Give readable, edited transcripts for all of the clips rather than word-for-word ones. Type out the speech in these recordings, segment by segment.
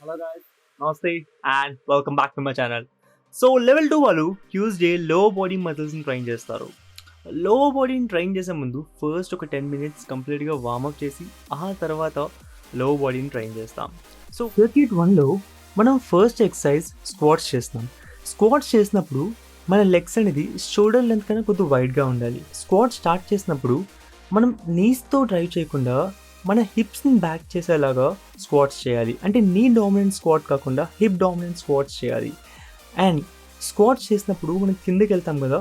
Hello guys, Namaste and welcome back to my channel. So level 2 వాళ్ళు Tuesday లో body మజిల్స్ని train చేస్తారు. లో బాడీని ట్రైన్ చేసే ముందు ఫస్ట్ ఒక 10 మినిట్స్ కంప్లీట్గా వార్మప్ చేసి ఆ తర్వాత లో బాడీని ట్రైన్ చేస్తాం. సో సర్క్యూట్ 1లో మనం ఫస్ట్ ఎక్సర్సైజ్ స్క్వాట్స్ చేస్తాం. స్క్వాట్స్ చేసినప్పుడు మన లెగ్స్ అనేది షోల్డర్ లెంత్ కన్నా కొద్దిగా వైడ్గా ఉండాలి. స్క్వాట్ స్టార్ట్ చేసినప్పుడు మనం నీస్తో డ్రైవ్ చేయకుండా మన హిప్స్ని బ్యాక్ చేసేలాగా స్క్వాట్స్ చేయాలి. అంటే నీ డామినెంట్ స్క్వాట్ కాకుండా హిప్ డామినెంట్ స్క్వాట్స్ చేయాలి. అండ్ స్క్వాట్స్ చేసినప్పుడు మనం కిందకి వెళ్తాం కదా,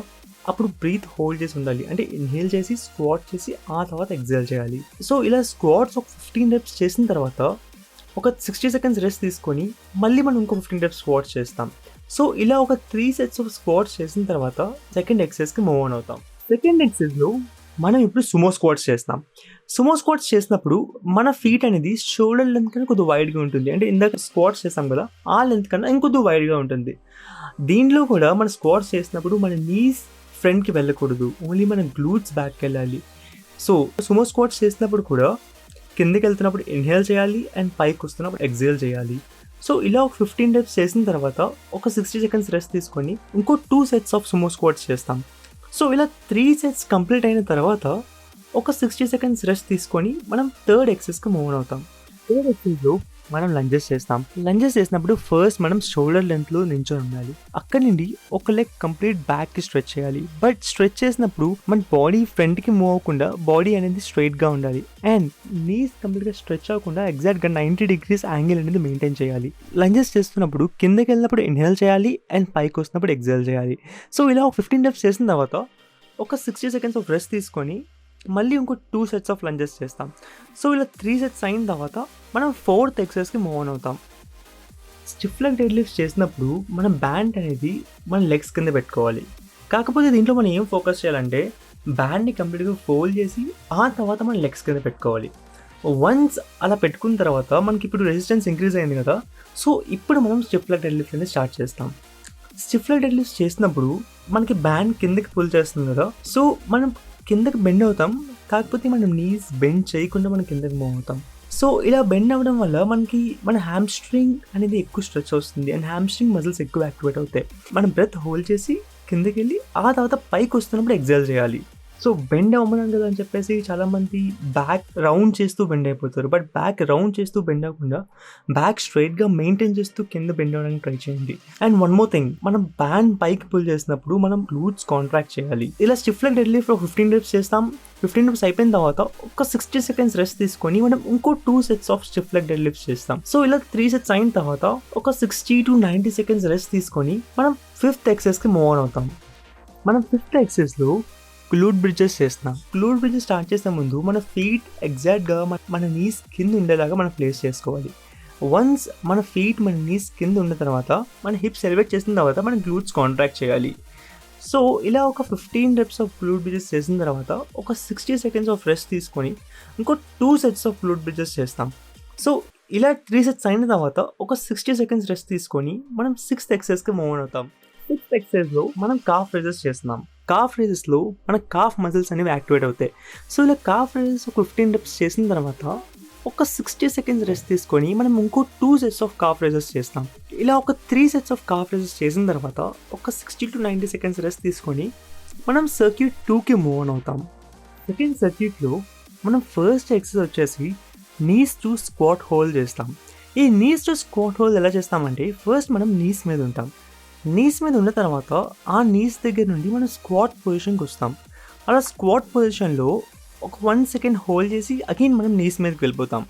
అప్పుడు బ్రీత్ హోల్డ్ చేసి ఉండాలి. అంటే ఇన్హేల్ చేసి స్క్వాట్ చేసి ఆ తర్వాత ఎక్సేల్ చేయాలి. సో ఇలా స్క్వాట్స్ ఒక 15 రెప్స్ చేసిన తర్వాత ఒక 60 సెకండ్స్ రెస్ట్ తీసుకొని మళ్ళీ మనం ఇంకో 15 రెప్స్ స్క్వాట్స్ చేస్తాం. సో ఇలా ఒక 3 సెట్స్ ఆఫ్ స్క్వాట్స్ చేసిన తర్వాత సెకండ్ ఎక్సర్సైజ్కి మూవ్ ఆన్ అవుతాం. సెకండ్ ఎక్సర్సైజ్లో మనం ఇప్పుడు సుమో స్క్వాట్స్ చేస్తాం. సుమో స్క్వాట్స్ చేసినప్పుడు మన ఫీట్ అనేది షోల్డర్ లెంత్ కన్నా కొద్దిగా వైడ్గా ఉంటుంది. అంటే ఇందాక స్క్వాట్స్ చేస్తాం కదా, ఆ లెంత్ కన్నా ఇంకొద్దిగా వైడ్గా ఉంటుంది. దీంట్లో కూడా మన స్క్వాట్స్ చేసినప్పుడు మన నీస్ ఫ్రంట్కి వెళ్ళకూడదు, ఓన్లీ మన గ్లూట్స్ బ్యాక్కి వెళ్ళాలి. సో సుమో స్క్వాట్స్ చేసినప్పుడు కూడా కిందకి వెళ్తున్నప్పుడు ఇన్హేల్ చేయాలి అండ్ పైకి వస్తున్నప్పుడు ఎక్సేల్ చేయాలి. సో ఇలా ఒక 15 రెప్స్ చేసిన తర్వాత ఒక 60 సెకండ్స్ రెస్ట్ తీసుకొని ఇంకో 2 సెట్స్ ఆఫ్ సుమో స్క్వాట్స్ చేస్తాం. సో ఇలా 3 సెట్స్ కంప్లీట్ అయిన తర్వాత ఒక 60 సెకండ్స్ రెస్ట్ తీసుకొని మనం థర్డ్ ఎక్సర్సైజ్కి మూవ్ అవుతాం. థర్డ్ ఎక్సర్సైజ్లో మనం లంజెస్ చేస్తాం. లంజెస్ చేసినప్పుడు ఫస్ట్ మనం షోల్డర్ లెంత్లో నించొని ఉండాలి. అక్కడి నుండి ఒక లెగ్ కంప్లీట్ బ్యాక్కి స్ట్రెచ్ చేయాలి. బట్ స్ట్రెచ్ చేసినప్పుడు మన బాడీ ఫ్రంట్కి మూవ్ అవ్వకుండా బాడీ అనేది స్ట్రైట్గా ఉండాలి. అండ్ నీస్ కంప్లీట్గా స్ట్రెచ్ అవ్వకుండా ఎగ్జాక్ట్గా 90 డిగ్రీస్ యాంగిల్ అనేది మెయింటైన్ చేయాలి. లంజెస్ చేస్తున్నప్పుడు కిందకి వెళ్ళినప్పుడు ఇన్హేల్ చేయాలి అండ్ పైకి వస్తున్నప్పుడు ఎక్సేల్ చేయాలి. సో ఇలా ఒక 15 రెప్స్ చేసిన తర్వాత ఒక 60 సెకండ్స్ ఆఫ్ రెస్ట్ తీసుకొని మళ్ళీ ఇంకో 2 సెట్స్ ఆఫ్ లంజెస్ చేస్తాం. సో ఇలా 3 సెట్స్ అయిన తర్వాత మనం ఫోర్త్ ఎక్సర్సైజ్కి మూవ్ ఆన్ అవుతాం. స్టిఫ్ లెగ్ డెడ్ లిఫ్ట్స్ చేసినప్పుడు మనం బ్యాండ్ అనేది మన లెగ్స్ కింద పెట్టుకోవాలి. కాకపోతే దీంట్లో మనం ఏం ఫోకస్ చేయాలంటే బ్యాండ్ని కంప్లీట్గా ఫోల్డ్ చేసి ఆ తర్వాత మనం లెగ్స్ కింద పెట్టుకోవాలి. వన్స్ అలా పెట్టుకున్న తర్వాత మనకి ఇప్పుడు రెసిస్టెన్స్ ఇంక్రీజ్ అయింది కదా, సో ఇప్పుడు మనం స్టిఫ్ లెగ్ డెడ్ లిఫ్ట్ అనేది స్టార్ట్ చేస్తాం. స్టిఫ్ లెగ్ డెడ్ లిఫ్ట్స్ చేసినప్పుడు మనకి బ్యాండ్ కిందకి పుల్ చేస్తుంది కదా, సో మనం కిందకి బెండ్ అవుతాం. కాకపోతే మనం నీస్ బెండ్ చేయకుండా మనం కిందకి మూవ్ అవుతాం. సో ఇలా బెండ్ అవ్వడం వల్ల మనకి మన హ్యామ్స్ట్రింగ్ అనేది ఎక్కువ స్ట్రెచ్ వస్తుంది అండ్ హ్యామ్స్ట్రింగ్ మజిల్స్ ఎక్కువ యాక్టివేట్ అవుతాయి. మనం బ్రెత్ హోల్డ్ చేసి కిందకి వెళ్ళి ఆ తర్వాత పైకి వస్తున్నప్పుడు ఎక్సేల్ చేయాలి. సో బెండ్ అవ్వమన్నాను కదా అని చెప్పేసి చాలామంది బ్యాక్ రౌండ్ చేస్తూ బెండ్ అయిపోతారు. బట్ బ్యాక్ రౌండ్ చేస్తూ బెండ్ అవ్వకుండా బ్యాక్ స్ట్రైట్గా మెయింటైన్ చేస్తూ కింద బెండ్ అవ్వడానికి ట్రై చేయండి. అండ్ వన్ మోర్ థింగ్, మనం బ్యాండ్ పైకి పుల్ చేసినప్పుడు మనం గ్లూట్స్ కాంట్రాక్ట్ చేయాలి. ఇలా stiff leg dead lift 15 reps చేస్తాం. 15 రెప్స్ అయిపోయిన తర్వాత ఒక 60 సెకండ్స్ రెస్ట్ తీసుకొని మనం ఇంకో 2 sets of stiff leg dead lifts చేస్తాం. సో ఇలా 3 సెట్స్ అయిన తర్వాత ఒక 60 to 90 సెకండ్స్ రెస్ట్ తీసుకొని మనం ఫిఫ్త్ ఎక్సర్సైజ్కి మూవ్ ఆన్ అవుతాం. మనం ఫిఫ్త్ ఎక్సర్సైజ్లో గ్లూట్ బ్రిడ్జెస్ చేస్తున్నాం. గ్లూట్ బ్రిడ్జెస్ స్టార్ట్ చేసే ముందు మన ఫీట్ ఎగ్జాక్ట్గా మన నీస్ కింద ఉండేలాగా మనం ప్లేస్ చేసుకోవాలి. వన్స్ మన ఫీట్ మన నీస్ కింద ఉన్న తర్వాత మన హిప్స్ ఎలివేట్ చేసిన తర్వాత మన గ్లూట్స్ కాంట్రాక్ట్ చేయాలి. సో ఇలా ఒక 15 రెప్స్ ఆఫ్ గ్లూట్ బ్రిడ్జెస్ చేసిన తర్వాత ఒక 60 సెకండ్స్ ఆఫ్ రెస్ట్ తీసుకొని ఇంకో 2 సెట్స్ ఆఫ్ గ్లూట్ బ్రిడ్జెస్ చేస్తాం. సో ఇలా 3 సెట్స్ అయిన తర్వాత ఒక 60 సెకండ్స్ రెస్ట్ తీసుకొని మనం 6th ఎక్సర్సైజ్కి మూవ్ ఆన్ అవుతాం. 6th ఎక్సర్సైజ్లో మనం కాఫ్ రైజెస్ చేస్తున్నాం. కాఫ్ రైజెస్లో మన కాఫ్ మజిల్స్ అనేవి యాక్టివేట్ అవుతాయి. సో ఇలా కాఫ్ రైజెస్ ఒక 15 రెప్స్ చేసిన తర్వాత ఒక 60 సెకండ్స్ రెస్ట్ తీసుకొని మనం ఇంకో 2 సెట్స్ ఆఫ్ కాఫ్ రైజెస్ చేస్తాం. ఇలా ఒక 3 సెట్స్ ఆఫ్ కాఫ్ రైజెస్ చేసిన తర్వాత ఒక 60 to 90 సెకండ్స్ రెస్ట్ తీసుకొని మనం సర్క్యూట్ 2కి మూవ్ ఆన్ అవుతాం. సెకండ్ సర్క్యూట్లో మనం ఫస్ట్ ఎక్సర్సైజ్ వచ్చేసి నీస్ టు స్క్వాట్ హోల్డ్ చేస్తాం. ఈ నీస్ టు స్క్వాట్ హోల్డ్ ఎలా చేస్తామంటే ఫస్ట్ మనం నీస్ మీద ఉంటాం. నీస్ మీద ఉన్న తర్వాత ఆ నీస్ దగ్గర నుండి మనం స్క్వాట్ పొజిషన్కి వస్తాం. అలా స్క్వాట్ పొజిషన్లో ఒక 1 సెకండ్ హోల్డ్ చేసి అగైన్ మనం నీస్ మీదకి వెళ్ళిపోతాం.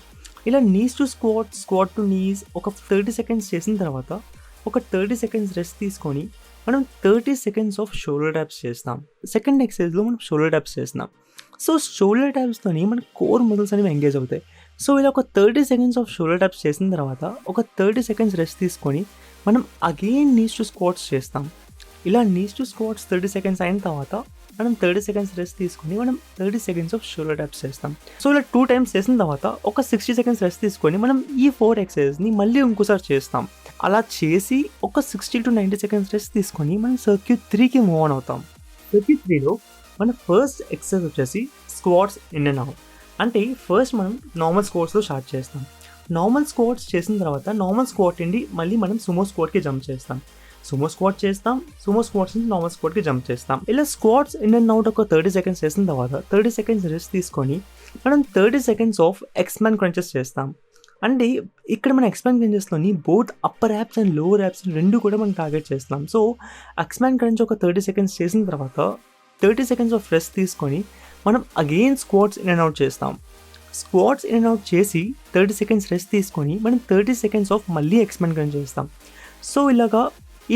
ఇలా knees to squat, squat to knees ఒక 30 సెకండ్స్ చేసిన తర్వాత ఒక 30 సెకండ్స్ రెస్ట్ తీసుకొని మనం 30 సెకండ్స్ ఆఫ్ షోల్డర్ ట్యాప్స్ చేస్తాం. సెకండ్ ఎక్సర్సైజ్లో మనం షోల్డర్ ట్యాప్స్ చేస్తున్నాం. సో షోల్డర్ ట్యాప్స్తోని మన కోర్ మజిల్స్ అనేవి ఎంగేజ్ అవుతాయి. సో ఇలా ఒక 30 సెకండ్స్ ఆఫ్ షోల్డర్ ట్యాప్స్ చేసిన తర్వాత ఒక 30 సెకండ్స్ రెస్ట్ తీసుకొని మనం అగైన్ నీస్ టు స్క్వాట్స్ చేస్తాం. ఇలా నీస్ టు స్క్వాట్స్ 30 సెకండ్స్ అయిన తర్వాత మనం 30 సెకండ్స్ రెస్ట్ తీసుకొని మనం 30 సెకండ్స్ ఆఫ్ షోల్డర్ ట్యాప్స్ చేస్తాం. సో ఇలా 2 టైమ్స్ చేసిన తర్వాత ఒక 60 సెకండ్స్ రెస్ట్ తీసుకొని మనం ఈ 4 ఎక్సర్సైజ్ని మళ్ళీ ఇంకోసారి చేస్తాం. అలా చేసి ఒక 60 to 90 సెకండ్స్ రెస్ట్ తీసుకొని మనం సర్క్యూట్ 3కి మూవ్ ఆన్ అవుతాం. సర్క్యూట్ 3లో మన ఫస్ట్ ఎక్సర్సైజ్ వచ్చేసి స్క్వాట్స్ ఇన్ అండ్ అవుట్. అంటే ఫస్ట్ మనం నార్మల్ స్క్వాట్స్తో స్టార్ట్ చేస్తాం. నార్మల్ స్క్వాట్స్ చేసిన తర్వాత నార్మల్ స్క్వాట్ నుండి మళ్ళీ మనం సుమో స్క్వాట్కి జంప్ చేస్తాం. సుమో స్క్వాట్ చేస్తాం, సుమో స్క్వాట్స్ నుంచి నార్మల్ స్క్వాట్కి జంప్ చేస్తాం. ఇలా స్క్వాట్స్ ఇన్ అండ్ అవుట్ ఒక 30 సెకండ్స్ చేసిన తర్వాత 30 సెకండ్స్ రెస్ట్ తీసుకొని మనం 30 సెకండ్స్ ఆఫ్ ఎక్స్పాన్ క్రంచెస్ చేస్తాం. అంటే ఇక్కడ మన ఎక్స్పాన్ క్రంచెస్లోని both upper abs and lower abs రెండు కూడా మనం టార్గెట్ చేస్తున్నాం. సో ఎక్స్పాన్ క్రంచ్ ఒక 30 సెకండ్స్ చేసిన తర్వాత 30 సెకండ్స్ ఆఫ్ రెస్ట్ తీసుకొని మనం again squats in and out చేస్తాం. స్క్వాట్స్ ఇన్ అండ్ అవుట్ చేసి 30 సెకండ్స్ రెస్ట్ తీసుకొని మనం 30 సెకండ్స్ ఆఫ్ మళ్ళీ ఎక్స్పాన్ క్రంచ్ చేస్తాం. సో ఇలాగా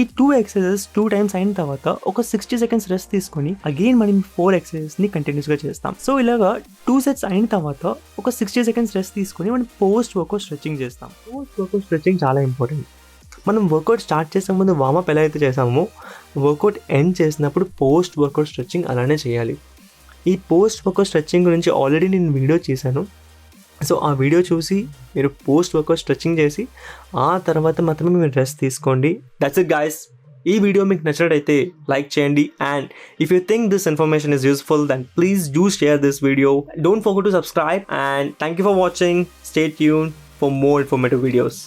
ఈ 2 ఎక్సర్సైజెస్ 2 టైమ్స్ అయిన తర్వాత ఒక 60 సెకండ్స్ రెస్ట్ తీసుకొని అగైన్ మనం 4 ఎక్సర్సైజెస్ని కంటిన్యూస్గా చేస్తాం. సో ఇలాగా 2 సెట్స్ అయిన తర్వాత ఒక 60 సెకండ్స్ రెస్ట్ తీసుకొని మనం పోస్ట్ వర్కౌట్ స్ట్రెచింగ్ చేస్తాం. పోస్ట్ వర్కౌట్ స్ట్రెచింగ్ చాలా ఇంపార్టెంట్. మనం వర్కౌట్ స్టార్ట్ చేసే ముందు వార్మప్ ఎలా అయితే చేసామో వర్కౌట్ ఎండ్ చేసినప్పుడు పోస్ట్ వర్కౌట్ స్ట్రెచింగ్ అలానే చేయాలి. ఈ పోస్ట్ వర్కౌట్ స్ట్రెచింగ్ గురించి ఆల్రెడీ నేను వీడియో చేశాను. సో ఆ వీడియో చూసి మీరు పోస్ట్ వర్కౌట్ స్ట్రెచింగ్ చేసి ఆ తర్వాత మాత్రమే మీరు రెస్ట్ తీసుకోండి. That's it guys. ఈ వీడియో మీకు నచ్చినట్టయితే లైక్ చేయండి. And if you think this information is useful then please do share this video. Don't forget to subscribe and thank you for watching. Stay tuned for more informative videos.